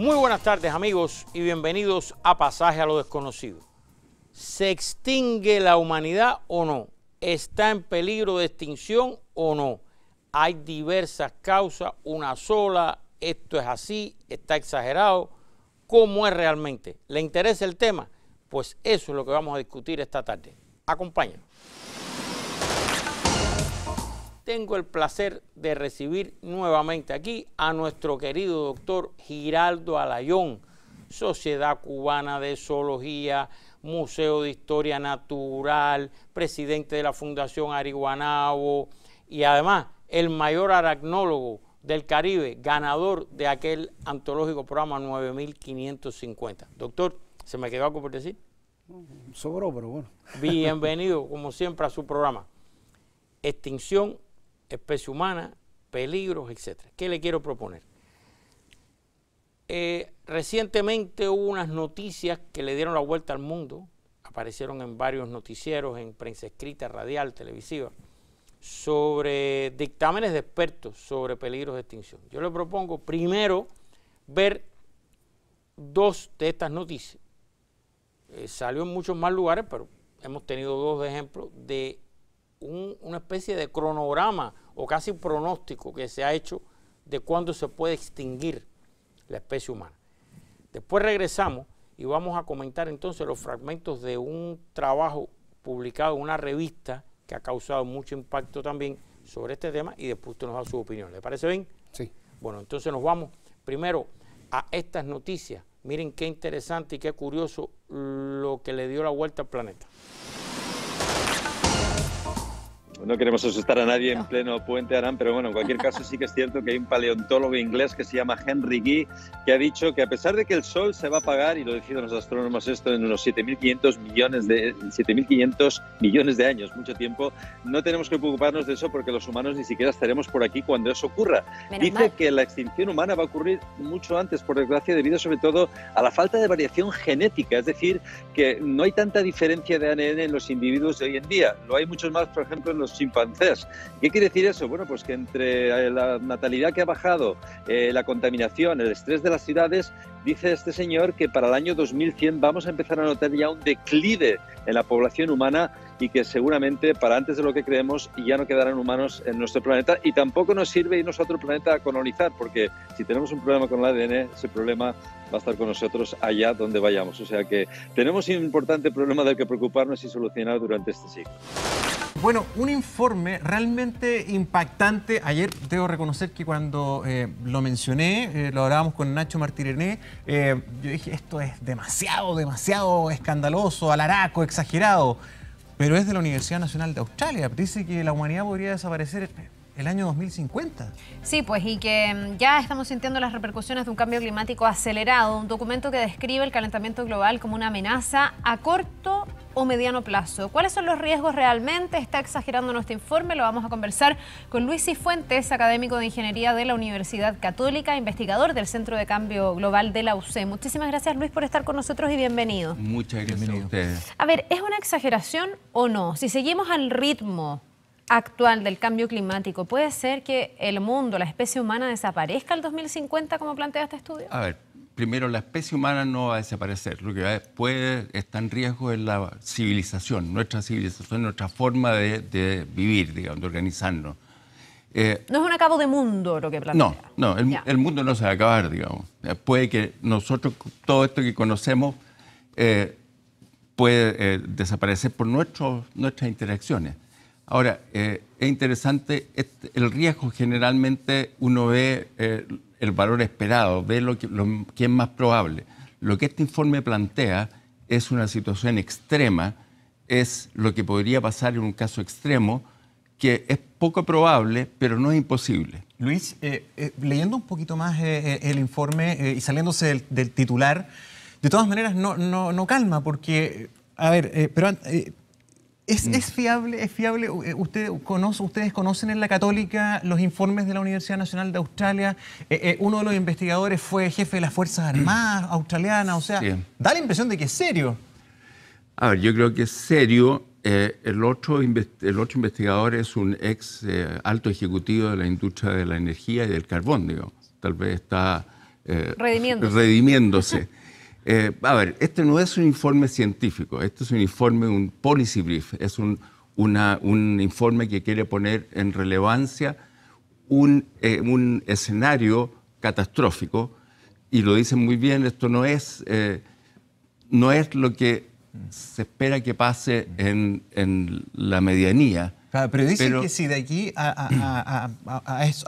Muy buenas tardes, amigos, y bienvenidos a Pasaje a lo Desconocido. ¿Se extingue la humanidad o no? ¿Está en peligro de extinción o no? Hay diversas causas, una sola, esto es así, está exagerado. ¿Cómo es realmente? ¿Le interesa el tema? Pues eso es lo que vamos a discutir esta tarde. Acompáñanos. Tengo el placer de recibir nuevamente aquí a nuestro querido doctor Giraldo Alayón, Sociedad Cubana de Zoología, Museo de Historia Natural, presidente de la Fundación Ariguanabo y además el mayor aracnólogo del Caribe, ganador de aquel antológico programa 9550. Doctor, ¿se me quedó algo por decir? Sobró, pero bueno. Bienvenido, como siempre, a su programa. Extinción, especie humana, peligros, etc. ¿Qué le quiero proponer? Recientemente hubo unas noticias que le dieron la vuelta al mundo, aparecieron en varios noticieros, en prensa escrita, radial, televisiva, sobre dictámenes de expertos sobre peligros de extinción. Yo le propongo primero ver dos de estas noticias. Salió en muchos más lugares, pero hemos tenido dos ejemplos de una especie de cronograma o casi pronóstico que se ha hecho de cuándo se puede extinguir la especie humana. Después regresamos y vamos a comentar entonces los fragmentos de un trabajo publicado en una revista que ha causado mucho impacto también sobre este tema y después usted nos da su opinión. ¿Le parece bien? Sí. Bueno, entonces nos vamos primero a estas noticias. Miren qué interesante y qué curioso lo que le dio la vuelta al planeta. No queremos asustar a nadie en pleno puente Arán, pero bueno, en cualquier caso sí que es cierto que hay un paleontólogo inglés que se llama Henry Gee, que ha dicho que a pesar de que el Sol se va a apagar, y lo deciden los astrónomos esto en unos 7.500 millones de años, mucho tiempo, no tenemos que preocuparnos de eso porque los humanos ni siquiera estaremos por aquí cuando eso ocurra. Dice que la extinción humana va a ocurrir mucho antes, por desgracia, debido sobre todo a la falta de variación genética, es decir, que no hay tanta diferencia de ADN en los individuos de hoy en día. Lo hay muchos más, por ejemplo, en los chimpancés. ¿Qué quiere decir eso? Bueno, pues que entre la natalidad que ha bajado, la contaminación, el estrés de las ciudades, dice este señor que para el año 2100 vamos a empezar a notar ya un declive en la población humana y que seguramente para antes de lo que creemos ya no quedarán humanos en nuestro planeta y tampoco nos sirve irnos a otro planeta a colonizar, porque si tenemos un problema con el ADN, ese problema va a estar con nosotros allá donde vayamos. O sea que tenemos un importante problema del que preocuparnos y solucionar durante este siglo. Bueno, un informe realmente impactante. Ayer debo reconocer que cuando lo mencioné, lo hablábamos con Nacho Martínez, yo dije, esto es demasiado escandaloso, alaraco, exagerado. Pero es de la Universidad Nacional de Australia. Dice que la humanidad podría desaparecer el año 2050. Sí, pues, y que ya estamos sintiendo las repercusiones de un cambio climático acelerado, un documento que describe el calentamiento global como una amenaza a corto o mediano plazo. ¿Cuáles son los riesgos realmente? ¿Está exagerando nuestro informe? Lo vamos a conversar con Luis Cifuentes, académico de Ingeniería de la Universidad Católica, investigador del Centro de Cambio Global de la UC. Muchísimas gracias, Luis, por estar con nosotros y bienvenido. Muchas gracias a ustedes. A ver, ¿es una exageración o no? Si seguimos al ritmo actual del cambio climático, ¿puede ser que el mundo, la especie humana, desaparezca el 2050 como plantea este estudio? A ver, primero, la especie humana no va a desaparecer. Lo que puede estar en riesgo es la civilización, nuestra forma de vivir, digamos, de organizarnos. No es un acabo de mundo lo que plantea. No, el mundo no se va a acabar, digamos. Puede que nosotros, todo esto que conocemos, puede desaparecer por nuestras interacciones. Ahora, es interesante, el riesgo generalmente uno ve el valor esperado, ve lo que es más probable. Lo que este informe plantea es una situación extrema, es lo que podría pasar en un caso extremo, que es poco probable, pero no es imposible. Luis, leyendo un poquito más el informe y saliéndose del titular, de todas maneras no calma, porque, a ver, pero... ¿Es fiable? ¿Ustedes conocen en la Católica los informes de la Universidad Nacional de Australia? Uno de los investigadores fue jefe de las Fuerzas Armadas australianas. O sea, sí, da la impresión de que es serio. A ver, yo creo que es serio. El otro investigador es un ex alto ejecutivo de la industria de la energía y del carbón, digamos. Tal vez está redimiéndose. A ver, este no es un informe científico, este es un informe, un policy brief, es un informe que quiere poner en relevancia un escenario catastrófico, y lo dicen muy bien, esto no es lo que se espera que pase en la medianía. Claro, pero dicen que si de aquí a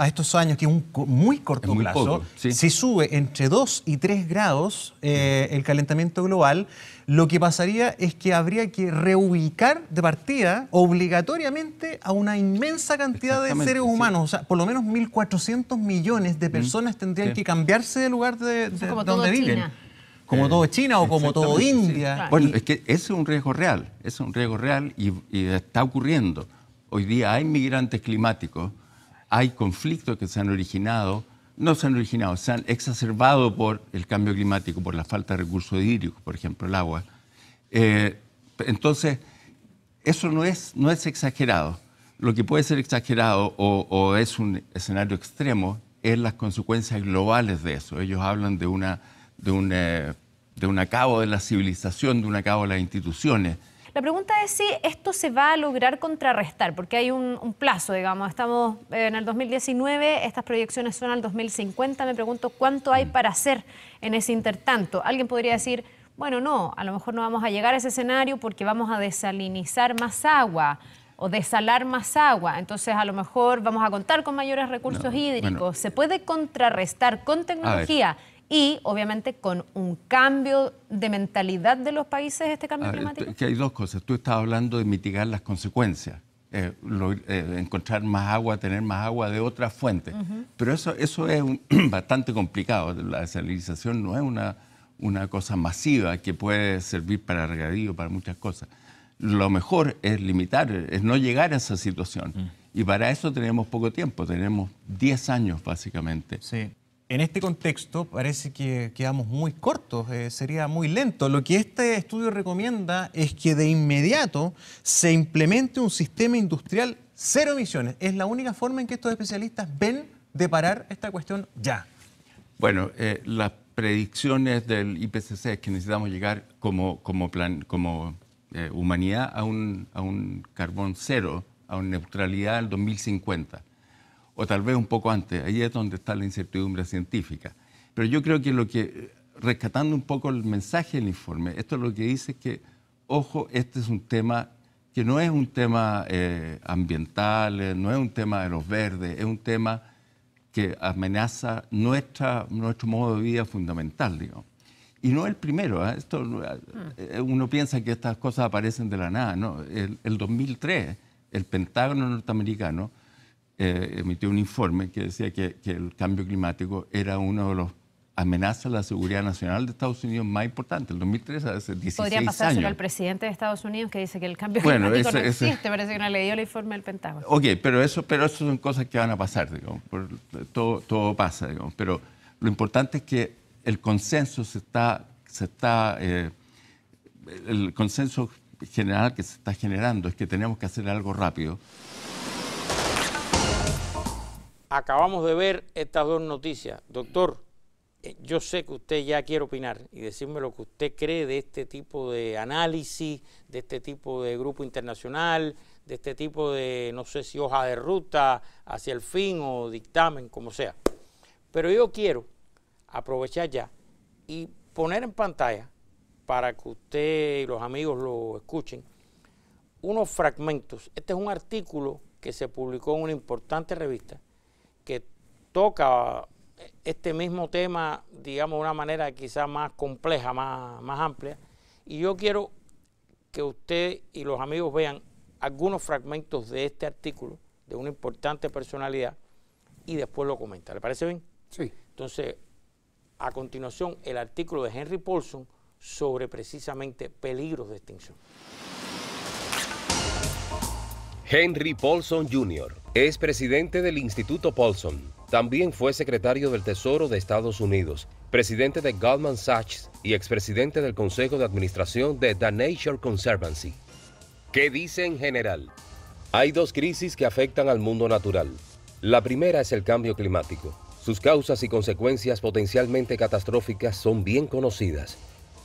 estos años, que es un muy corto plazo, poco, ¿sí? Si sube entre 2 y 3 grados el calentamiento global, lo que pasaría es que habría que reubicar de partida obligatoriamente a una inmensa cantidad de seres humanos. Sí. O sea, por lo menos 1.400 millones de personas tendrían que cambiarse de lugar de donde viven. China. Como todo China o como todo India. Sí. Claro. Bueno, es que ese es un riesgo real, y está ocurriendo. Hoy día hay migrantes climáticos, hay conflictos que se han exacerbado por el cambio climático, por la falta de recursos hídricos, por ejemplo, el agua. Entonces, eso no es exagerado. Lo que puede ser exagerado o es un escenario extremo es las consecuencias globales de eso. Ellos hablan de un acabo de la civilización, de un acabo de las instituciones. La pregunta es si esto se va a lograr contrarrestar, porque hay un plazo, digamos. Estamos en el 2019, estas proyecciones son al 2050. Me pregunto cuánto hay para hacer en ese intertanto. Alguien podría decir, bueno, no, a lo mejor no vamos a llegar a ese escenario porque vamos a desalinizar más agua o desalar más agua. Entonces, a lo mejor vamos a contar con mayores recursos hídricos. Bueno, se puede contrarrestar con tecnología y, obviamente, con un cambio de mentalidad de los países, este cambio climático. Que hay dos cosas. Tú estabas hablando de mitigar las consecuencias, encontrar más agua, tener más agua de otras fuentes. Pero eso es bastante complicado. La desalinización no es una cosa masiva que puede servir para regadío, para muchas cosas. Lo mejor es limitar, es no llegar a esa situación. Y para eso tenemos poco tiempo, tenemos 10 años básicamente. Sí. En este contexto parece que quedamos muy cortos, sería muy lento. Lo que este estudio recomienda es que de inmediato se implemente un sistema industrial cero emisiones. Es la única forma en que estos especialistas ven de parar esta cuestión ya. Bueno, las predicciones del IPCC es que necesitamos llegar como humanidad a un carbón cero, a una neutralidad en el 2050. O tal vez un poco antes, ahí es donde está la incertidumbre científica. Pero yo creo que rescatando un poco el mensaje del informe, esto lo que dice es que, ojo, este es un tema que no es un tema ambiental, no es un tema de los verdes, es un tema que amenaza nuestro modo de vida fundamental, digamos. Y no el primero, ¿eh? Uno piensa que estas cosas aparecen de la nada, ¿no? El 2003, el Pentágono norteamericano emitió un informe que decía que el cambio climático era uno de los amenazas a la seguridad nacional de Estados Unidos más importantes. El 2003, hace 16 años. Podría pasárselo al presidente de Estados Unidos que dice que el cambio climático no existe. Parece que no leyó el informe del Pentágono. Ok, pero eso son cosas que van a pasar, digamos. Todo pasa, digamos. Pero lo importante es que el consenso el consenso general que se está generando es que tenemos que hacer algo rápido. Acabamos de ver estas dos noticias. Doctor, yo sé que usted ya quiere opinar y decirme lo que usted cree de este tipo de análisis, de este tipo de grupo internacional, de este tipo de, no sé si hoja de ruta hacia el fin o dictamen, como sea. Pero yo quiero aprovechar ya y poner en pantalla, para que usted y los amigos lo escuchen, unos fragmentos. Este es un artículo que se publicó en una importante revista que toca este mismo tema, digamos, de una manera quizás más compleja, más amplia. Y yo quiero que usted y los amigos vean algunos fragmentos de este artículo, de una importante personalidad, y después lo comenta. ¿Le parece bien? Sí. Entonces, a continuación, el artículo de Henry Paulson sobre precisamente peligros de extinción. Henry Paulson Jr. es presidente del Instituto Paulson. También fue secretario del Tesoro de Estados Unidos, presidente de Goldman Sachs y expresidente del Consejo de Administración de The Nature Conservancy. ¿Qué dice en general? Hay dos crisis que afectan al mundo natural. La primera es el cambio climático. Sus causas y consecuencias potencialmente catastróficas son bien conocidas.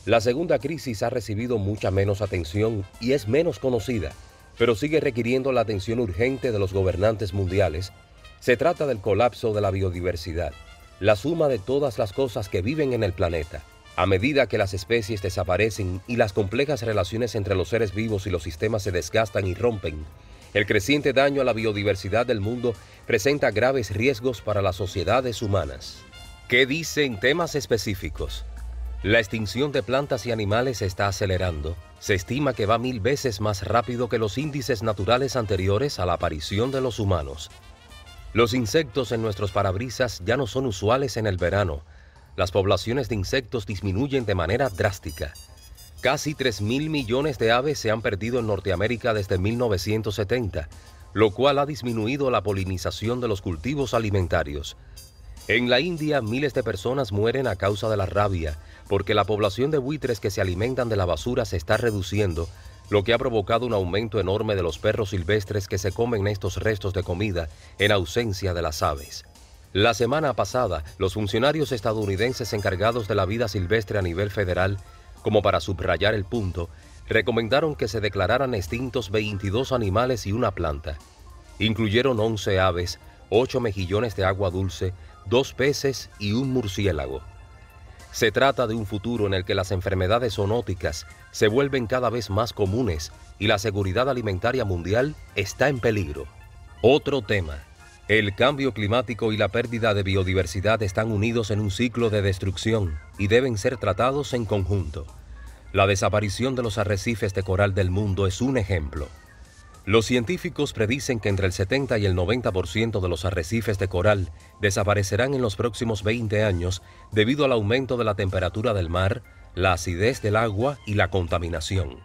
La segunda crisis ha recibido mucha menos atención y es menos conocida, pero sigue requiriendo la atención urgente de los gobernantes mundiales. Se trata del colapso de la biodiversidad, la suma de todas las cosas que viven en el planeta. A medida que las especies desaparecen y las complejas relaciones entre los seres vivos y los sistemas se desgastan y rompen, el creciente daño a la biodiversidad del mundo presenta graves riesgos para las sociedades humanas. ¿Qué dicen temas específicos? La extinción de plantas y animales se está acelerando. Se estima que va 1000 veces más rápido que los índices naturales anteriores a la aparición de los humanos. Los insectos en nuestros parabrisas ya no son usuales en el verano. Las poblaciones de insectos disminuyen de manera drástica. Casi 3.000 millones de aves se han perdido en Norteamérica desde 1970, lo cual ha disminuido la polinización de los cultivos alimentarios. En la India, miles de personas mueren a causa de la rabia, porque la población de buitres que se alimentan de la basura se está reduciendo, lo que ha provocado un aumento enorme de los perros silvestres que se comen estos restos de comida en ausencia de las aves. La semana pasada, los funcionarios estadounidenses encargados de la vida silvestre a nivel federal, como para subrayar el punto, recomendaron que se declararan extintos 22 animales y una planta. Incluyeron 11 aves, 8 mejillones de agua dulce, 2 peces y un murciélago. Se trata de un futuro en el que las enfermedades zoonóticas se vuelven cada vez más comunes y la seguridad alimentaria mundial está en peligro. Otro tema. El cambio climático y la pérdida de biodiversidad están unidos en un ciclo de destrucción y deben ser tratados en conjunto. La desaparición de los arrecifes de coral del mundo es un ejemplo. Los científicos predicen que entre el 70 y el 90% de los arrecifes de coral desaparecerán en los próximos 20 años debido al aumento de la temperatura del mar, la acidez del agua y la contaminación.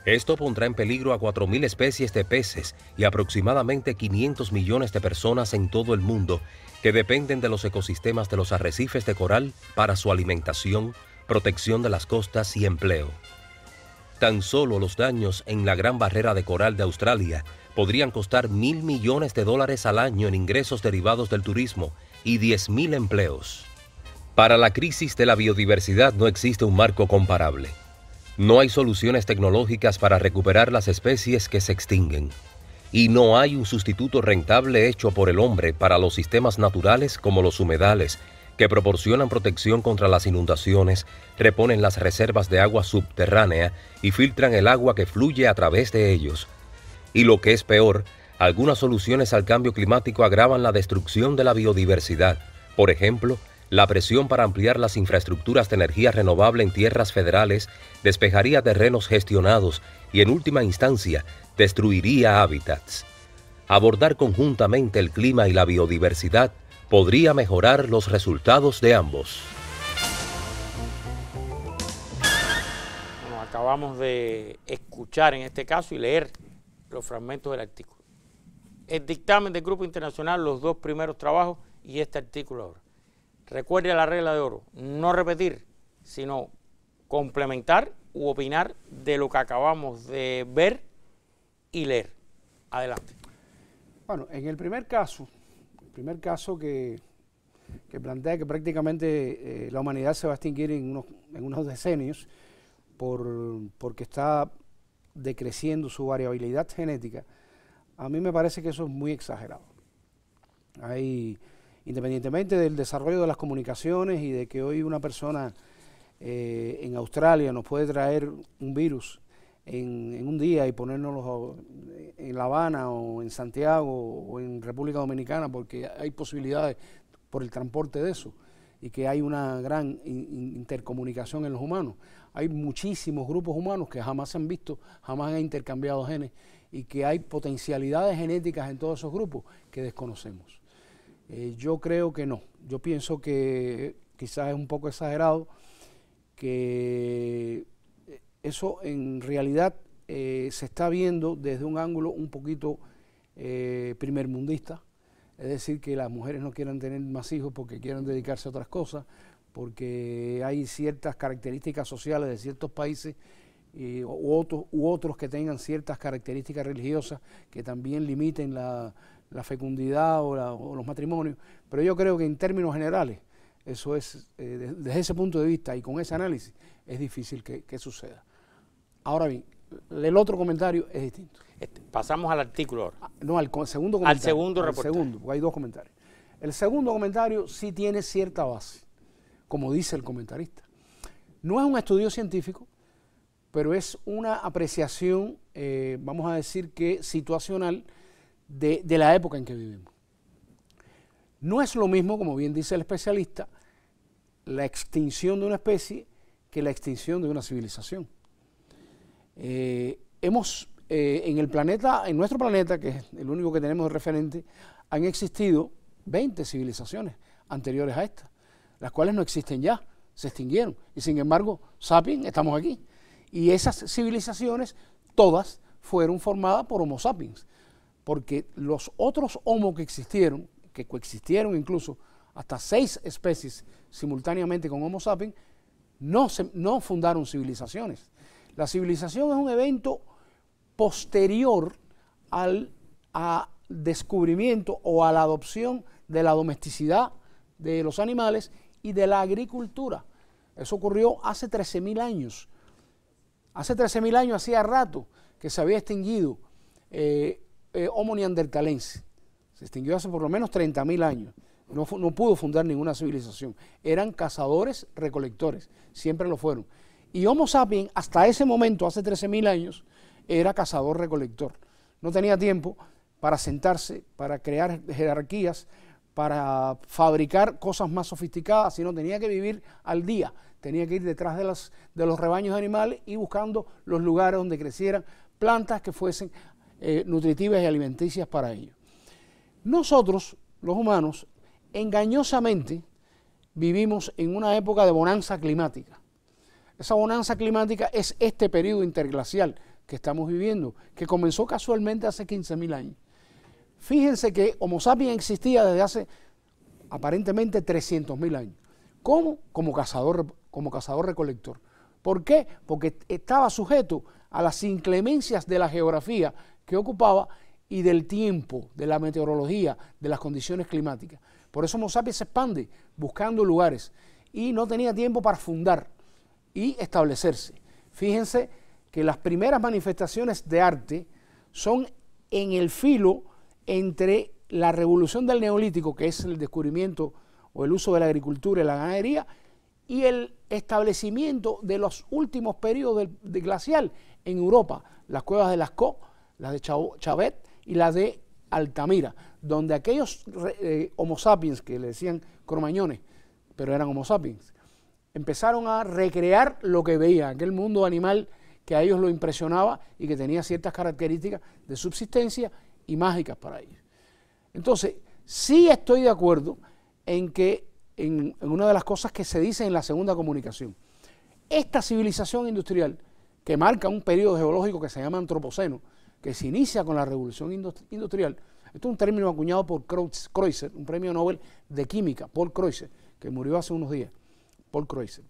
Esto pondrá en peligro a 4.000 especies de peces y aproximadamente 500 millones de personas en todo el mundo que dependen de los ecosistemas de los arrecifes de coral para su alimentación, protección de las costas y empleo. Tan solo los daños en la Gran Barrera de Coral de Australia podrían costar $1.000 millones al año en ingresos derivados del turismo y 10.000 empleos. Para la crisis de la biodiversidad no existe un marco comparable. No hay soluciones tecnológicas para recuperar las especies que se extinguen. Y no hay un sustituto rentable hecho por el hombre para los sistemas naturales como los humedales, que proporcionan protección contra las inundaciones, reponen las reservas de agua subterránea y filtran el agua que fluye a través de ellos. Y lo que es peor, algunas soluciones al cambio climático agravan la destrucción de la biodiversidad. Por ejemplo, la presión para ampliar las infraestructuras de energía renovable en tierras federales despejaría terrenos gestionados y, en última instancia, destruiría hábitats. Abordar conjuntamente el clima y la biodiversidad podría mejorar los resultados de ambos. Bueno, acabamos de escuchar en este caso y leer los fragmentos del artículo. El dictamen del Grupo Internacional, los 2 primeros trabajos y este artículo ahora. Recuerde la regla de oro, no repetir, sino complementar u opinar de lo que acabamos de ver y leer. Adelante. Bueno, en el primer caso que plantea que prácticamente la humanidad se va a extinguir en unos decenios porque está decreciendo su variabilidad genética, a mí me parece que eso es muy exagerado. Independientemente del desarrollo de las comunicaciones y de que hoy una persona en Australia nos puede traer un virus en un día y ponérnoslo en La Habana o en Santiago o en República Dominicana, porque hay posibilidades por el transporte de eso y que hay una gran intercomunicación en los humanos. Hay muchísimos grupos humanos que jamás se han visto, jamás han intercambiado genes y que hay potencialidades genéticas en todos esos grupos que desconocemos. Yo creo que no. Yo pienso que quizás es un poco exagerado, que eso en realidad se está viendo desde un ángulo un poquito primermundista, es decir, que las mujeres no quieran tener más hijos porque quieren dedicarse a otras cosas, porque hay ciertas características sociales de ciertos países u otros que tengan ciertas características religiosas que también limiten la fecundidad o los matrimonios, pero yo creo que en términos generales, eso es, desde ese punto de vista y con ese análisis, es difícil que suceda. Ahora bien, el otro comentario es distinto. Pasamos al artículo ahora. No, al segundo comentario. Al segundo reportaje. Al segundo, porque hay dos comentarios. El segundo comentario sí tiene cierta base, como dice el comentarista. No es un estudio científico, pero es una apreciación, vamos a decir que situacional, de la época en que vivimos. No es lo mismo, como bien dice el especialista, la extinción de una especie que la extinción de una civilización. En el planeta, en nuestro planeta, que es el único que tenemos de referente, han existido 20 civilizaciones anteriores a esta, las cuales no existen ya, se extinguieron. Y sin embargo, sapiens, estamos aquí. Y esas civilizaciones, todas, fueron formadas por Homo sapiens. Porque los otros Homo que existieron, que coexistieron incluso hasta 6 especies simultáneamente con Homo sapiens, no fundaron civilizaciones. La civilización es un evento posterior al descubrimiento o a la adopción de la domesticidad de los animales y de la agricultura. Eso ocurrió hace 13.000 años. Hace 13.000 años, hacía rato que se había extinguido Homo neanderthalense. Se extinguió hace por lo menos 30.000 años. No pudo fundar ninguna civilización. Eran cazadores recolectores, siempre lo fueron. Y Homo sapiens, hasta ese momento, hace 13.000 años, era cazador recolector. No tenía tiempo para sentarse, para crear jerarquías, para fabricar cosas más sofisticadas, sino tenía que vivir al día. Tenía que ir detrás de los rebaños de animales y buscando los lugares donde crecieran plantas que fuesen nutritivas y alimenticias para ellos. Nosotros, los humanos, engañosamente vivimos en una época de bonanza climática. Esa bonanza climática es este periodo interglacial que estamos viviendo, que comenzó casualmente hace 15.000 años. Fíjense que Homo sapiens existía desde hace aparentemente 300.000 años. ¿Cómo? Como cazador-recolector. ¿Por qué? Porque estaba sujeto a las inclemencias de la geografía que ocupaba y del tiempo, de la meteorología, de las condiciones climáticas. Por eso Homo sapiens se expande buscando lugares y no tenía tiempo para fundar y establecerse. Fíjense que las primeras manifestaciones de arte son en el filo entre la revolución del Neolítico, que es el descubrimiento o el uso de la agricultura y la ganadería, y el establecimiento de los últimos periodos de glacial en Europa, las cuevas de Lascaux, las de Chauvet y las de Altamira, donde aquellos Homo sapiens, que le decían cromañones, pero eran Homo sapiens, empezaron a recrear lo que veían, aquel mundo animal que a ellos lo impresionaba y que tenía ciertas características de subsistencia y mágicas para ellos. Entonces, sí estoy de acuerdo en que en una de las cosas que se dice en la segunda comunicación, esta civilización industrial que marca un periodo geológico que se llama antropoceno, que se inicia con la revolución industrial, esto es un término acuñado por Kreutzer, un premio Nobel de química, Paul Kreutzer, que murió hace unos días, Paul Kreutzer.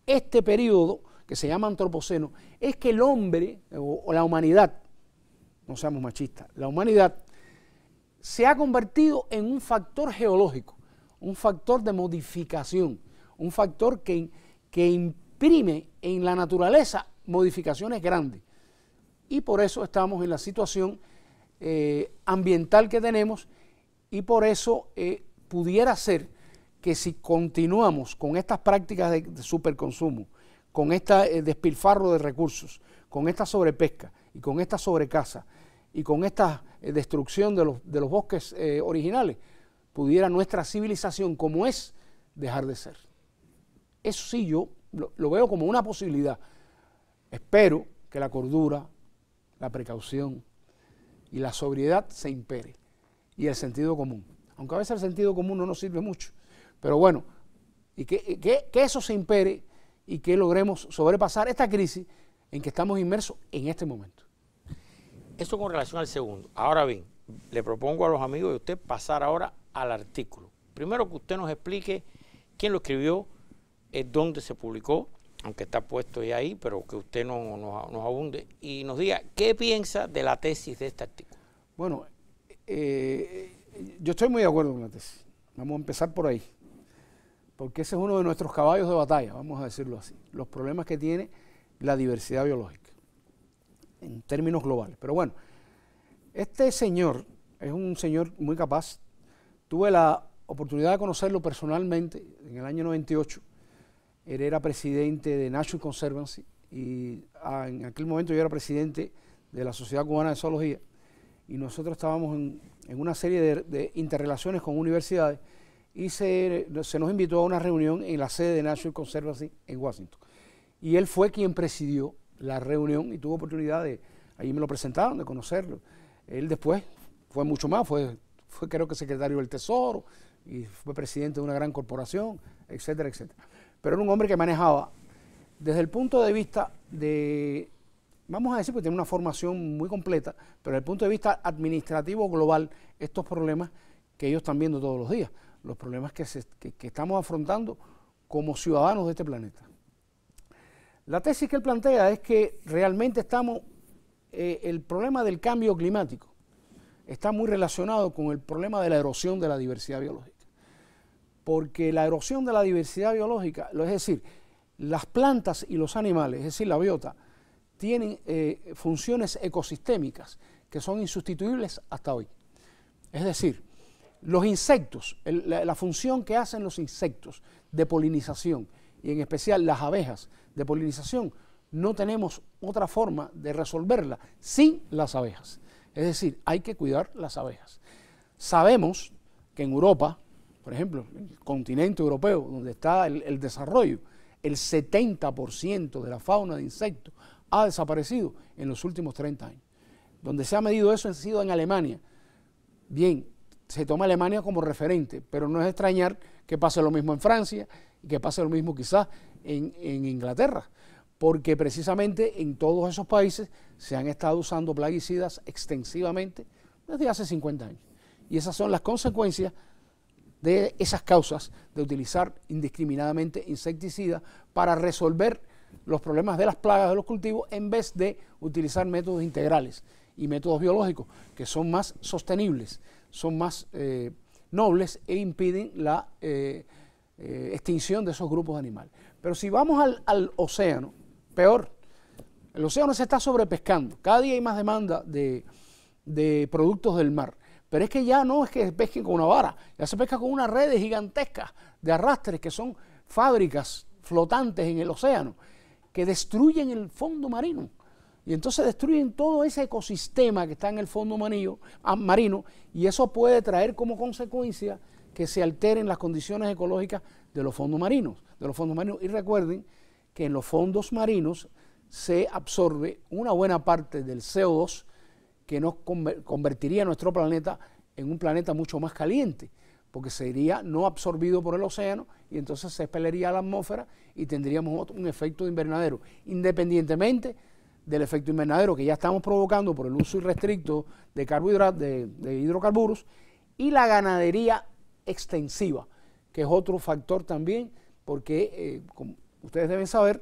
Este periodo que se llama antropoceno es que el hombre o la humanidad, no seamos machistas, la humanidad se ha convertido en un factor geológico, un factor de modificación, un factor que imprime en la naturaleza modificaciones grandes. Y por eso estamos en la situación ambiental que tenemos y por eso pudiera ser que si continuamos con estas prácticas de superconsumo, con este despilfarro de recursos, con esta sobrepesca y con esta sobrecaza y con esta destrucción de los bosques originales, pudiera nuestra civilización como es dejar de ser. Eso sí, yo lo veo como una posibilidad. Espero que la cordura, la precaución y la sobriedad se impere y el sentido común. Aunque a veces el sentido común no nos sirve mucho. Pero bueno, y que eso se impere y que logremos sobrepasar esta crisis en que estamos inmersos en este momento. Eso con relación al segundo. Ahora bien, le propongo a los amigos de usted pasar ahora al artículo. Primero que usted nos explique quién lo escribió, dónde se publicó aunque está puesto ya ahí, pero que usted nos abunde y nos diga qué piensa de la tesis de este artículo. Bueno, yo estoy muy de acuerdo con la tesis. Vamos a empezar por ahí, porque ese es uno de nuestros caballos de batalla, vamos a decirlo así, los problemas que tiene la diversidad biológica, en términos globales. Pero bueno, este señor es un señor muy capaz. Tuve la oportunidad de conocerlo personalmente en el año 98. Él era presidente de Nature Conservancy y en aquel momento yo era presidente de la Sociedad Cubana de Zoología, y nosotros estábamos en una serie de interrelaciones con universidades, y se nos invitó a una reunión en la sede de Nature Conservancy en Washington. Y él fue quien presidió la reunión y tuvo oportunidad de, ahí me lo presentaron, de conocerlo. Él después fue mucho más, fue creo que secretario del Tesoro y fue presidente de una gran corporación, etcétera, etcétera. Pero era un hombre que manejaba desde el punto de vista de, vamos a decir, porque tiene una formación muy completa, pero desde el punto de vista administrativo global, estos problemas que ellos están viendo todos los días, los problemas que estamos afrontando como ciudadanos de este planeta. La tesis que él plantea es que realmente el problema del cambio climático está muy relacionado con el problema de la erosión de la diversidad biológica. Porque la erosión de la diversidad biológica, es decir, las plantas y los animales, es decir, la biota, tienen funciones ecosistémicas que son insustituibles hasta hoy. Es decir, los insectos, la función que hacen los insectos de polinización, y en especial las abejas de polinización, no tenemos otra forma de resolverla sin las abejas. Es decir, hay que cuidar las abejas. Sabemos que en Europa, por ejemplo, en el continente europeo, donde está el desarrollo, el 70% de la fauna de insectos ha desaparecido en los últimos 30 años. Donde se ha medido eso ha sido en Alemania. Bien, se toma Alemania como referente, pero no es extrañar que pase lo mismo en Francia y que pase lo mismo quizás en Inglaterra, porque precisamente en todos esos países se han estado usando plaguicidas extensivamente desde hace 50 años. Y esas son las consecuencias de esas causas de utilizar indiscriminadamente insecticidas para resolver los problemas de las plagas de los cultivos en vez de utilizar métodos integrales y métodos biológicos que son más sostenibles, son más nobles e impiden la extinción de esos grupos de animales. Pero si vamos al océano, peor. El océano se está sobrepescando. Cada día hay más demanda de productos del mar. Pero es que ya no es que pesquen con una vara, ya se pesca con unas redes gigantescas de arrastres que son fábricas flotantes en el océano que destruyen el fondo marino. Y entonces destruyen todo ese ecosistema que está en el fondo marino, y eso puede traer como consecuencia que se alteren las condiciones ecológicas de los fondos marinos. Y recuerden que en los fondos marinos se absorbe una buena parte del CO2 que nos convertiría nuestro planeta en un planeta mucho más caliente, porque sería no absorbido por el océano y entonces se expelería a la atmósfera y tendríamos un efecto de invernadero, independientemente del efecto invernadero que ya estamos provocando por el uso irrestricto de carbohidratos, de hidrocarburos, y la ganadería extensiva, que es otro factor también, porque como ustedes deben saber,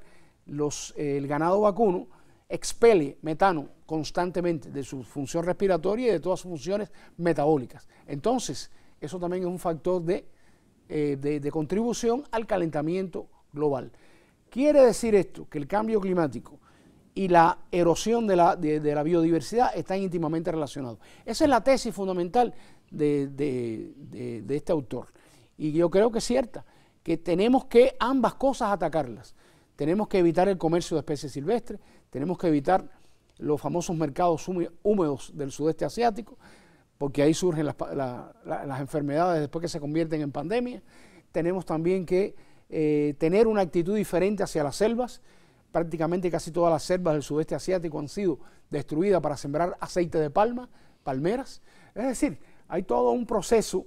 el ganado vacuno expele metano constantemente de su función respiratoria y de todas sus funciones metabólicas. Entonces, eso también es un factor de contribución al calentamiento global. Quiere decir esto, que el cambio climático y la erosión de la biodiversidad están íntimamente relacionados. Esa es la tesis fundamental de este autor. Y yo creo que es cierta, que tenemos que ambas cosas atacarlas. Tenemos que evitar el comercio de especies silvestres, tenemos que evitar los famosos mercados húmedos del sudeste asiático, porque ahí surgen las enfermedades después que se convierten en pandemia. Tenemos también que tener una actitud diferente hacia las selvas. Prácticamente casi todas las selvas del sudeste asiático han sido destruidas para sembrar aceite de palma, palmeras. Es decir, hay todo un proceso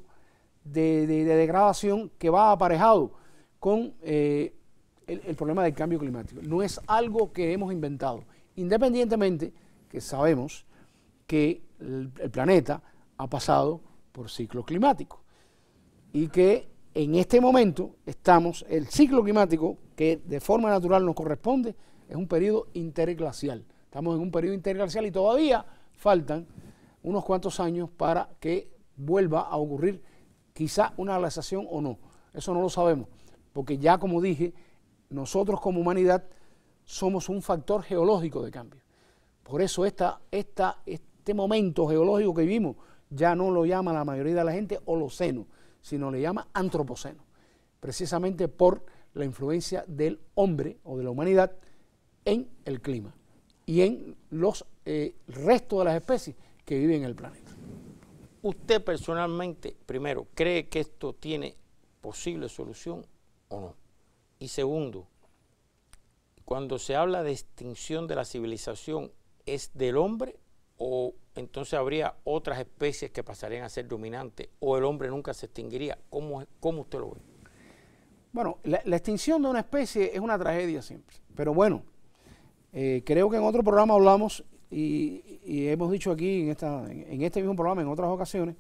de degradación que va aparejado con el problema del cambio climático. No es algo que hemos inventado, independientemente que sabemos que el planeta ha pasado por ciclos climáticos y que en este momento el ciclo climático que de forma natural nos corresponde es un periodo interglacial. Estamos en un periodo interglacial y todavía faltan unos cuantos años para que vuelva a ocurrir quizá una glaciación o no. Eso no lo sabemos, porque ya como dije, nosotros como humanidad somos un factor geológico de cambio. Por eso este momento geológico que vivimos ya no lo llama la mayoría de la gente Holoceno, sino le llama Antropoceno, precisamente por la influencia del hombre o de la humanidad en el clima y en los restos de las especies que viven en el planeta. ¿Usted personalmente, primero, cree que esto tiene posible solución o no? Y segundo, cuando se habla de extinción de la civilización, ¿es del hombre o entonces habría otras especies que pasarían a ser dominantes o el hombre nunca se extinguiría? ¿Cómo usted lo ve? Bueno, la extinción de una especie es una tragedia siempre, pero creo que en otro programa hablamos y hemos dicho aquí en este mismo programa en otras ocasiones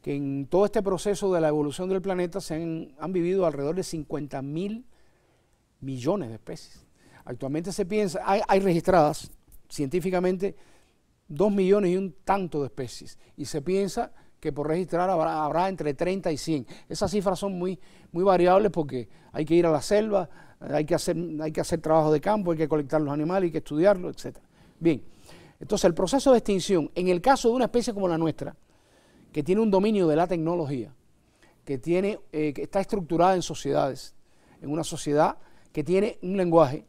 que en todo este proceso de la evolución del planeta han vivido alrededor de 50.000 millones de especies. Actualmente se piensa, hay registradas científicamente 2 millones y un tanto de especies y se piensa que por registrar habrá entre 30 y 100. Esas cifras son muy variables porque hay que ir a la selva, hay que hacer trabajo de campo, hay que colectar los animales, hay que estudiarlos, etc. Bien, entonces el proceso de extinción, en el caso de una especie como la nuestra, que tiene un dominio de la tecnología, que está estructurada en sociedades, en una sociedad que tiene un lenguaje,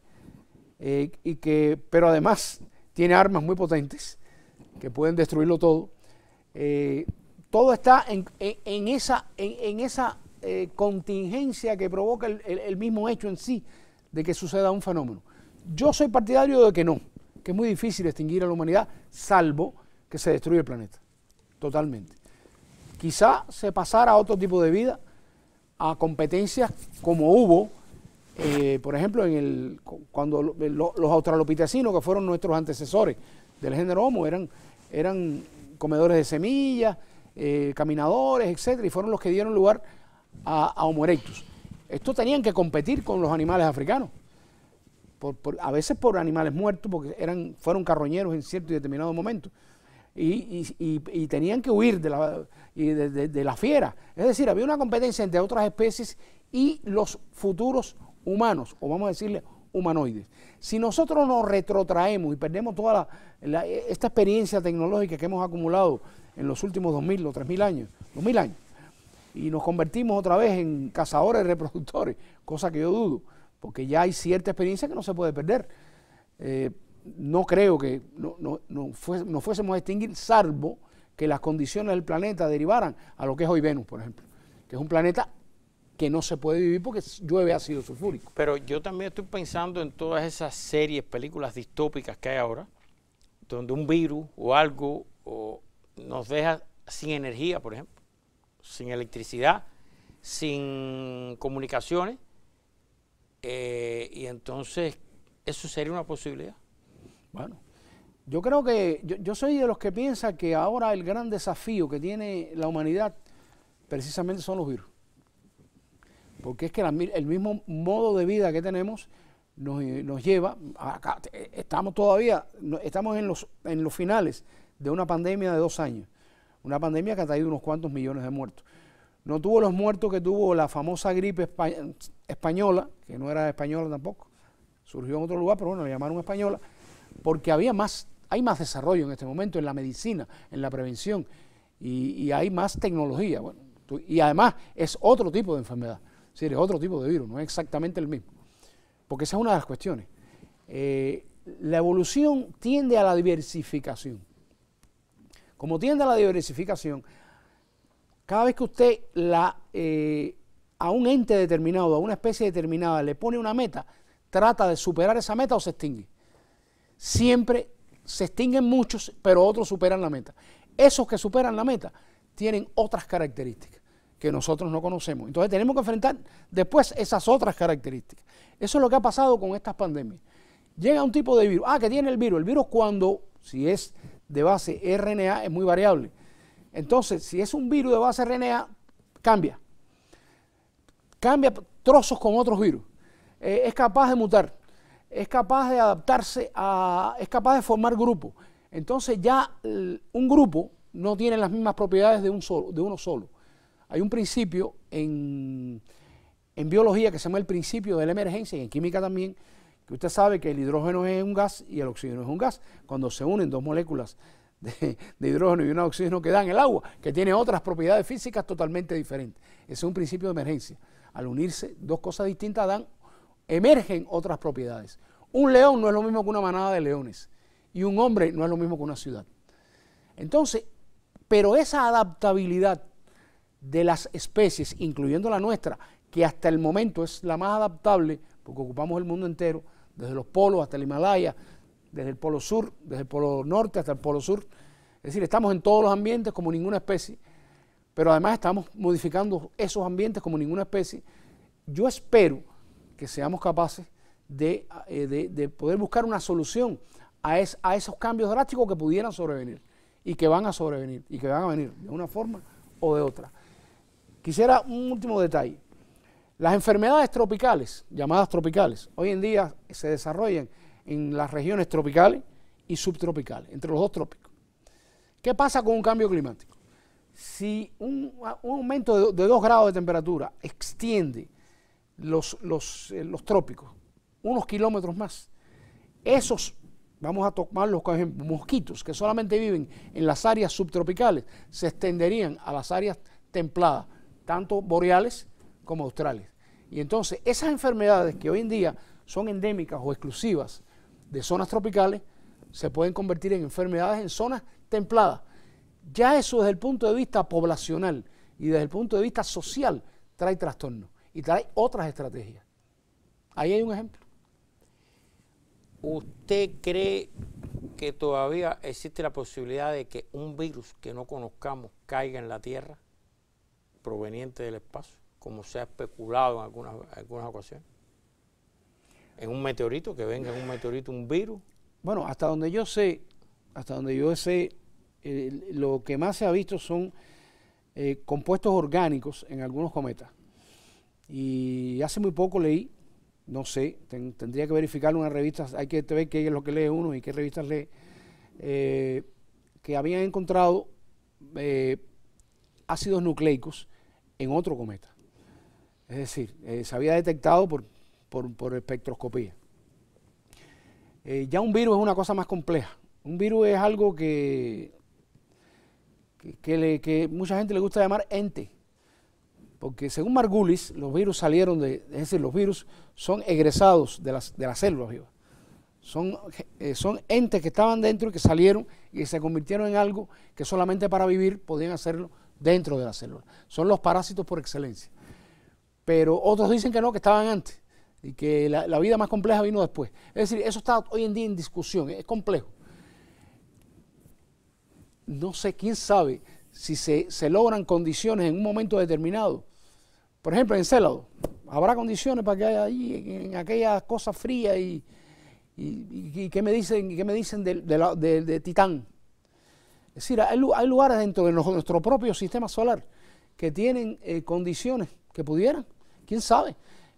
pero además tiene armas muy potentes que pueden destruirlo todo. Todo está en esa contingencia que provoca el mismo hecho en sí de que suceda un fenómeno. Yo soy partidario de que no, que es muy difícil extinguir a la humanidad, salvo que se destruya el planeta, totalmente. Quizá se pasara a otro tipo de vida, a competencias como hubo, por ejemplo, cuando los australopitecinos, que fueron nuestros antecesores del género Homo, eran comedores de semillas, caminadores, etcétera, y fueron los que dieron lugar a Homo erectus. Estos tenían que competir con los animales africanos, a veces por animales muertos, porque fueron carroñeros en cierto y determinado momento, y tenían que huir de la fiera. Es decir, había una competencia entre otras especies y los futuros humanos, o vamos a decirle humanoides. Si nosotros nos retrotraemos y perdemos toda esta experiencia tecnológica que hemos acumulado en los últimos 2.000 o 3.000 años, 2.000 años, y nos convertimos otra vez en cazadores y reproductores, cosa que yo dudo, porque ya hay cierta experiencia que no se puede perder. No creo que no fuésemos a extinguir, salvo que las condiciones del planeta derivaran a lo que es hoy Venus, por ejemplo, que es un planeta que no se puede vivir porque llueve ácido sulfúrico. Pero yo también estoy pensando en todas esas series, películas distópicas que hay ahora, donde un virus o algo nos deja sin energía, por ejemplo, sin electricidad, sin comunicaciones, y entonces eso sería una posibilidad. Bueno, yo creo que, yo soy de los que piensa que ahora el gran desafío que tiene la humanidad precisamente son los virus. Porque es que el mismo modo de vida que tenemos nos lleva, acá estamos en los finales de una pandemia de 2 años, una pandemia que ha traído unos cuantos millones de muertos. No tuvo los muertos que tuvo la famosa gripe española, que no era española tampoco, surgió en otro lugar, pero bueno, la llamaron española, porque hay más desarrollo en este momento en la medicina, en la prevención, y hay más tecnología. Bueno, y además es otro tipo de enfermedad. Es decir, es otro tipo de virus, no es exactamente el mismo. Porque esa es una de las cuestiones. La evolución tiende a la diversificación. Como tiende a la diversificación, cada vez que usted a un ente determinado, a una especie determinada, le pone una meta, trata de superar esa meta o se extingue. Siempre se extinguen muchos, pero otros superan la meta. Esos que superan la meta tienen otras características que nosotros no conocemos. Entonces tenemos que enfrentar después esas otras características. Eso es lo que ha pasado con estas pandemias. Llega un tipo de virus, que tiene el virus. El virus si es de base RNA, es muy variable. Entonces, si es un virus de base RNA, cambia. cambia trozos con otros virus, es capaz de mutar, es capaz de adaptarse, es capaz de formar grupos. Entonces ya un grupo no tiene las mismas propiedades de uno solo. Hay un principio en biología que se llama el principio de la emergencia, y en química también, que usted sabe que el hidrógeno es un gas y el oxígeno es un gas. Cuando se unen dos moléculas de hidrógeno y una de oxígeno que dan el agua, que tiene otras propiedades físicas totalmente diferentes. Ese es un principio de emergencia. Al unirse dos cosas distintas emergen otras propiedades. Un león no es lo mismo que una manada de leones, y un hombre no es lo mismo que una ciudad. Entonces, pero esa adaptabilidad de las especies, incluyendo la nuestra, que hasta el momento es la más adaptable, porque ocupamos el mundo entero, desde los polos hasta el Himalaya, desde el polo sur, desde el polo norte hasta el polo sur. Es decir, estamos en todos los ambientes como ninguna especie, pero además estamos modificando esos ambientes como ninguna especie. Yo espero que seamos capaces de poder buscar una solución a esos cambios drásticos que pudieran sobrevenir y que van a sobrevenir y que van a venir de una forma o de otra. Quisiera un último detalle. Las enfermedades tropicales, llamadas tropicales, hoy en día se desarrollan en las regiones tropicales y subtropicales, entre los dos trópicos. ¿Qué pasa con un cambio climático? Si un aumento de 2 grados de temperatura extiende los trópicos unos kilómetros más, esos, vamos a tomarlos como ejemplo, mosquitos que solamente viven en las áreas subtropicales, se extenderían a las áreas templadas, tanto boreales como australes. Y entonces esas enfermedades que hoy en día son endémicas o exclusivas de zonas tropicales, se pueden convertir en enfermedades en zonas templadas. Ya eso desde el punto de vista poblacional y desde el punto de vista social trae trastornos y trae otras estrategias. Ahí hay un ejemplo. ¿Usted cree que todavía existe la posibilidad de que un virus que no conozcamos caiga en la Tierra proveniente del espacio, como se ha especulado en algunas ocasiones? En un meteorito, que venga en un meteorito un virus. Bueno, hasta donde yo sé, lo que más se ha visto son compuestos orgánicos en algunos cometas. Y hace muy poco leí, no sé, tendría que verificar una revista, hay que ver qué es lo que lee uno y qué revistas lee, que habían encontrado ácidos nucleicos en otro cometa. Es decir, se había detectado por espectroscopía. Ya un virus es una cosa más compleja. Un virus es algo que mucha gente le gusta llamar ente. Porque según Margulis, los virus salieron es decir, los virus son egresados de las células vivas. Son entes que estaban dentro y que salieron y se convirtieron en algo que solamente para vivir podían hacerlo dentro de la célula. Son los parásitos por excelencia. Pero otros dicen que no, que estaban antes y que la vida más compleja vino después. Es decir, eso está hoy en día en discusión, es complejo. No sé, quién sabe si se logran condiciones en un momento determinado. Por ejemplo, en Encélado, habrá condiciones para que haya ahí, en aquellas cosas frías y ¿qué me dicen de Titán? Es decir, hay lugares dentro de nuestro propio sistema solar que tienen condiciones que pudieran, quién sabe,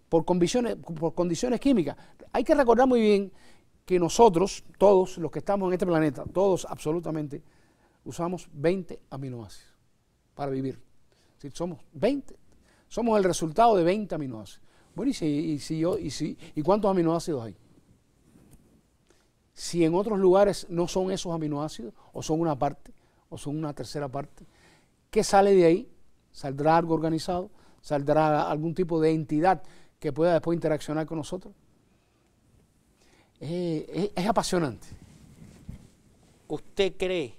por condiciones químicas. Hay que recordar muy bien que nosotros, todos los que estamos en este planeta, todos absolutamente, usamos 20 aminoácidos para vivir. Es decir, somos el resultado de 20 aminoácidos. Bueno, ¿y cuántos aminoácidos hay? Si en otros lugares no son esos aminoácidos, o son una parte, o son una tercera parte, ¿qué sale de ahí? ¿Saldrá algo organizado? ¿Saldrá algún tipo de entidad que pueda después interaccionar con nosotros? Es apasionante. ¿Usted cree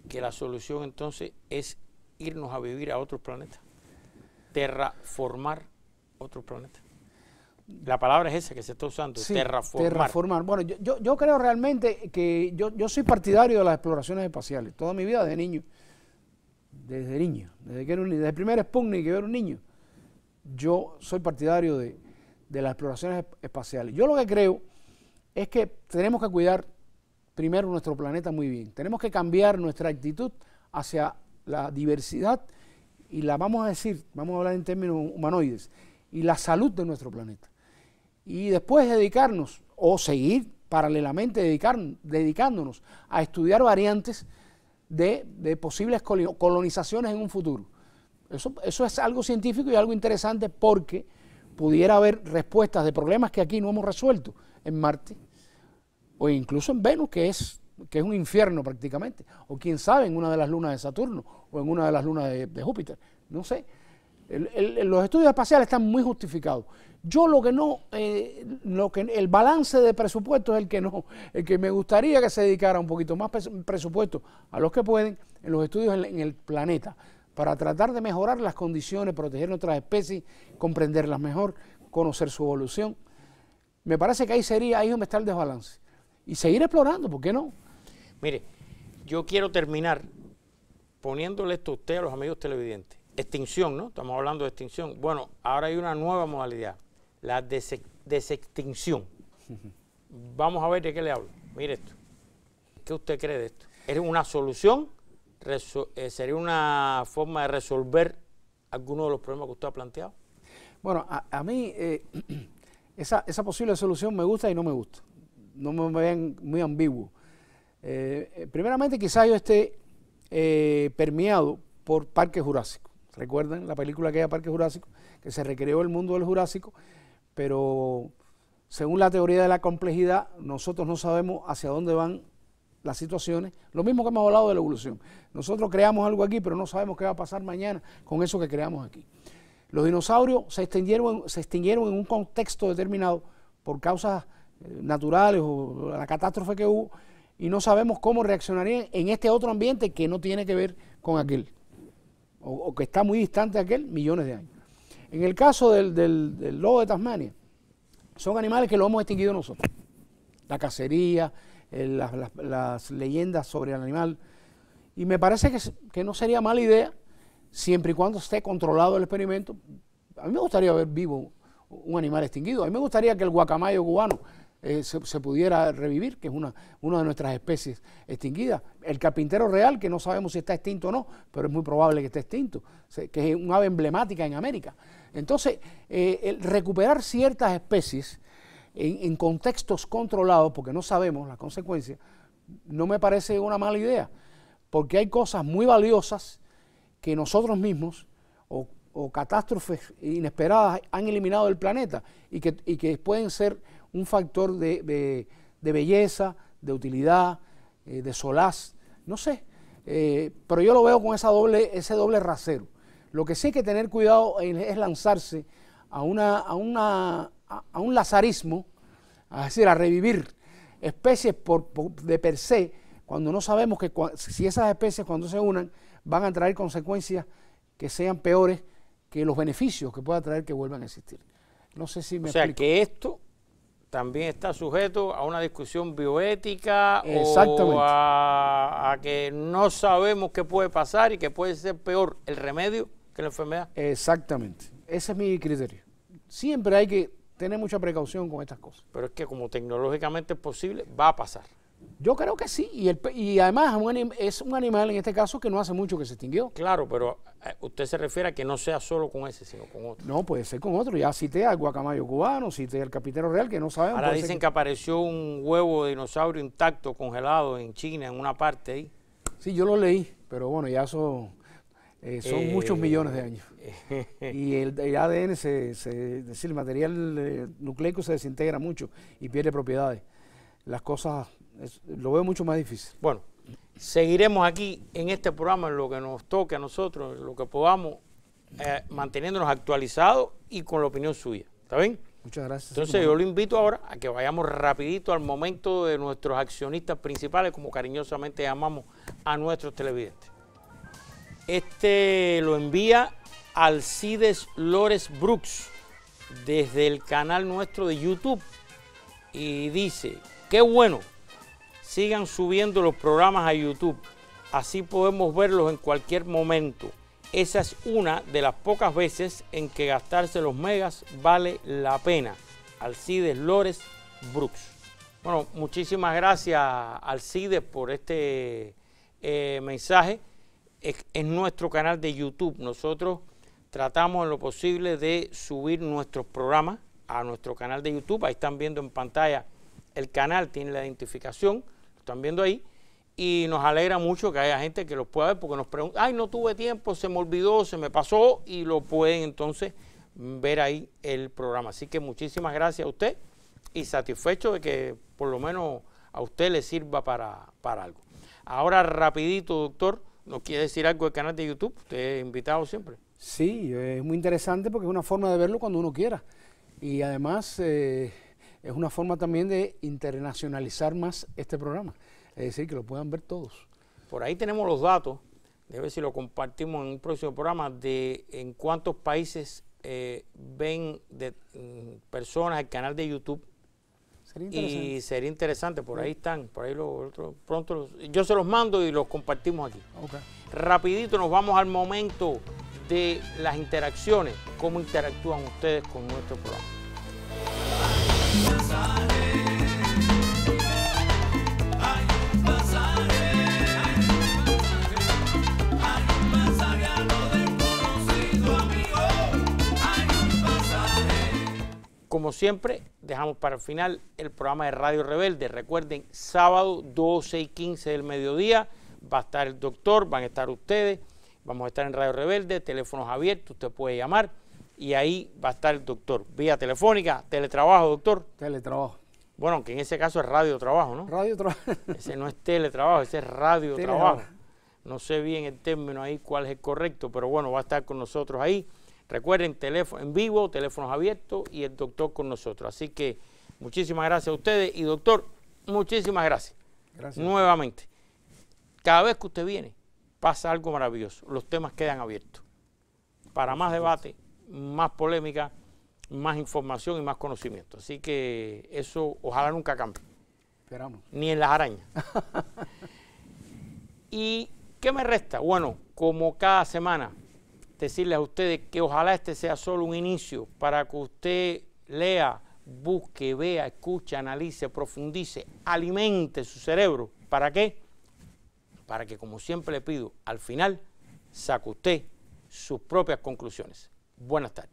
que la solución entonces es irnos a vivir a otros planetas? Terraformar otros planetas. La palabra es esa que se está usando, sí, terraformar. Bueno, yo creo realmente que yo soy partidario de las exploraciones espaciales. Toda mi vida, desde niño, desde el primer Sputnik que yo era un niño, yo soy partidario de las exploraciones espaciales. Yo lo que creo es que tenemos que cuidar primero nuestro planeta muy bien. Tenemos que cambiar nuestra actitud hacia la diversidad y vamos a hablar en términos humanoides, y la salud de nuestro planeta. Y después dedicarnos, o seguir paralelamente dedicándonos a estudiar variantes de posibles colonizaciones en un futuro. Eso es algo científico y algo interesante, porque pudiera haber respuestas de problemas que aquí no hemos resuelto en Marte, o incluso en Venus, que es un infierno prácticamente, o quién sabe, en una de las lunas de Saturno, o en una de las lunas de Júpiter, no sé. Los estudios espaciales están muy justificados. Yo el balance de presupuesto es el que me gustaría que se dedicara un poquito más presupuesto a los que pueden en los estudios en el planeta, para tratar de mejorar las condiciones, proteger nuestras especies, comprenderlas mejor, conocer su evolución. Me parece que ahí donde está el desbalance. Y seguir explorando, ¿por qué no? Mire, yo quiero terminar poniéndole esto a usted, a los amigos televidentes. Extinción, ¿no? Estamos hablando de extinción. Bueno, ahora hay una nueva modalidad, la desextinción. Vamos a ver de qué le hablo. Mire esto. ¿Qué usted cree de esto? ¿Es una solución? ¿Sería una forma de resolver alguno de los problemas que usted ha planteado? Bueno, a mí esa posible solución me gusta y no me gusta. No me vean muy ambiguo. Primeramente, quizás yo esté permeado por Parque Jurásico. ¿Recuerdan la película aquella Parque Jurásico? Que se recreó el mundo del Jurásico, pero según la teoría de la complejidad, nosotros no sabemos hacia dónde van las situaciones. Lo mismo que hemos hablado de la evolución. Nosotros creamos algo aquí, pero no sabemos qué va a pasar mañana con eso que creamos aquí. Los dinosaurios se extinguieron en un contexto determinado por causas naturales o la catástrofe que hubo, y no sabemos cómo reaccionarían en este otro ambiente que no tiene que ver con aquel, o que está muy distante de aquel, millones de años. En el caso del lobo de Tasmania, son animales que lo hemos extinguido nosotros. La cacería, las leyendas sobre el animal, y me parece que no sería mala idea, siempre y cuando esté controlado el experimento. A mí me gustaría ver vivo un animal extinguido. A mí me gustaría que el guacamayo cubano se pudiera revivir, que es una de nuestras especies extinguidas. El carpintero real, que no sabemos si está extinto o no, pero es muy probable que esté extinto, que es un ave emblemática en América. Entonces, el recuperar ciertas especies en contextos controlados, porque no sabemos las consecuencias, no me parece una mala idea, porque hay cosas muy valiosas que nosotros mismos o catástrofes inesperadas han eliminado del planeta y que pueden ser un factor de belleza, de utilidad, de solaz, no sé, pero yo lo veo con ese doble rasero. Lo que sí hay que tener cuidado es lanzarse a un lazarismo, es decir, a revivir especies de per se, cuando no sabemos que si esas especies cuando se unan van a traer consecuencias que sean peores que los beneficios que pueda traer que vuelvan a existir. No sé si me explico. O sea, que esto también está sujeto a una discusión bioética o a que no sabemos qué puede pasar y que puede ser peor el remedio que la enfermedad. Exactamente. Ese es mi criterio. Siempre hay que tener mucha precaución con estas cosas. Pero es que como tecnológicamente es posible, va a pasar. Yo creo que sí, y además es un animal en este caso que no hace mucho que se extinguió. Claro, pero usted se refiere a que no sea solo con ese, sino con otro. No, puede ser con otro. Ya cité al guacamayo cubano, cité al carpintero real, que no sabemos. Ahora dicen que apareció un huevo de dinosaurio intacto, congelado en China, en una parte ahí. Sí, yo lo leí, pero bueno, ya eso son muchos millones de años. Y el ADN, es decir, el material nucleico se desintegra mucho y pierde propiedades. Las cosas lo veo mucho más difícil. Bueno, seguiremos aquí en este programa en lo que nos toque a nosotros, en lo que podamos, manteniéndonos actualizados y con la opinión suya. ¿Está bien? Muchas gracias. Entonces yo lo invito ahora a que vayamos rapidito al momento de nuestros accionistas principales, como cariñosamente llamamos a nuestros televidentes. Este lo envía Alcides Lores Brooks desde el canal nuestro de YouTube y dice: qué bueno, sigan subiendo los programas a YouTube, así podemos verlos en cualquier momento. Esa es una de las pocas veces en que gastarse los megas vale la pena. Alcides Lores Brooks. Bueno, muchísimas gracias, Alcides, por este mensaje. Es nuestro canal de YouTube. Nosotros tratamos en lo posible de subir nuestros programas a nuestro canal de YouTube. Ahí están viendo en pantalla el canal, tiene la identificación, lo están viendo ahí. Y nos alegra mucho que haya gente que los pueda ver porque nos preguntan, ay, no tuve tiempo, se me olvidó, se me pasó, y lo pueden entonces ver ahí el programa. Así que muchísimas gracias a usted y satisfecho de que por lo menos a usted le sirva para algo. Ahora rapidito, doctor, ¿nos quiere decir algo del canal de YouTube? Usted es invitado siempre. Sí, es muy interesante porque es una forma de verlo cuando uno quiera. Y además es una forma también de internacionalizar más este programa. Es decir, que lo puedan ver todos. Por ahí tenemos los datos, de ver si lo compartimos en un próximo programa, de en cuántos países ven personas el canal de YouTube. Sería interesante. Y sería interesante, por ahí están, por ahí pronto yo se los mando y los compartimos aquí. Okay. Rapidito nos vamos al momento de las interacciones, cómo interactúan ustedes con nuestro programa. Como siempre, dejamos para el final el programa de Radio Rebelde. Recuerden, sábado 12 y 15 del mediodía va a estar el doctor, van a estar ustedes, vamos a estar en Radio Rebelde, teléfonos abiertos, usted puede llamar y ahí va a estar el doctor. Vía telefónica, teletrabajo, doctor. Teletrabajo. Bueno, aunque en ese caso es radiotrabajo, ¿no? Radiotrabajo. Ese no es teletrabajo, ese es radiotrabajo. No sé bien el término ahí cuál es el correcto, pero bueno, va a estar con nosotros ahí. Recuerden, teléfono en vivo, teléfonos abiertos y el doctor con nosotros. Así que muchísimas gracias a ustedes y doctor, muchísimas gracias. Gracias. Nuevamente, cada vez que usted viene pasa algo maravilloso, los temas quedan abiertos. Para más debate, más polémica, más información y más conocimiento. Así que eso ojalá nunca cambie. Esperamos. Ni en las arañas. ¿Y qué me resta? Bueno, como cada semana, decirles a ustedes que ojalá este sea solo un inicio para que usted lea, busque, vea, escuche, analice, profundice, alimente su cerebro. ¿Para qué? Para que, como siempre le pido, al final saque usted sus propias conclusiones. Buenas tardes.